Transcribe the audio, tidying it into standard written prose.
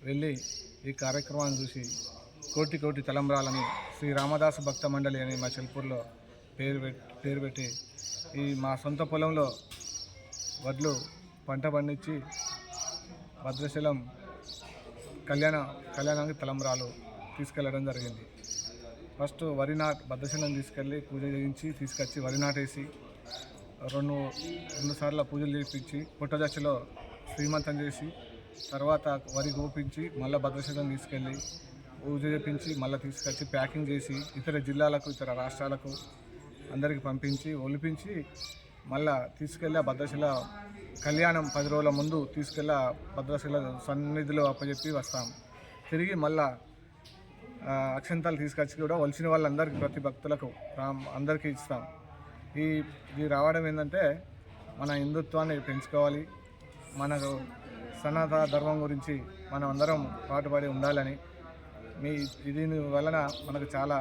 వెళ్ళి ఈ కార్యక్రమాన్ని చూసి కోటి కోటి తలంబ్రాలని శ్రీ రామదాసు భక్త మండలి అని మా చెల్పూర్లో పేరు పెట్టి ఈ మా సొంత పొలంలో వడ్లు పంట పండించి భద్రాచలం కళ్యాణానికి తలంబ్రాలు తీసుకెళ్ళడం జరిగింది. ఫస్ట్ భద్రాచలం తీసుకెళ్ళి పూజ చేయించి తీసుకొచ్చి వరి నాటేసి రెండు సార్లు పూజలు చేయించి పుట్టదశలో శ్రీమంతం చేసి తర్వాత వరి గోపించి మళ్ళీ భద్రాచలం తీసుకెళ్ళి పూజ చేయించి మళ్ళీ తీసుకొచ్చి ప్యాకింగ్ చేసి ఇతర జిల్లాలకు ఇతర రాష్ట్రాలకు అందరికి పంపించి ఒలిపించి మళ్ళీ తీసుకెళ్ళి ఆ భద్రాచల కళ్యాణం 10 రోజుల ముందు తీసుకెళ్ళి భద్రాచల సన్నిధిలో అప్పచెప్పి వస్తాం. తిరిగి మళ్ళా అక్షంతాలు తీసుకొచ్చి కూడా వలసిన వాళ్ళందరికీ ప్రతి భక్తులకు అందరికీ ఇస్తాం. ఇది రావడం ఏంటంటే మన హిందుత్వాన్ని పెంచుకోవాలి, మనకు సనాతన ధర్మం గురించి మనం అందరం పాటుపడి ఉండాలని దీని వలన మనకు చాలా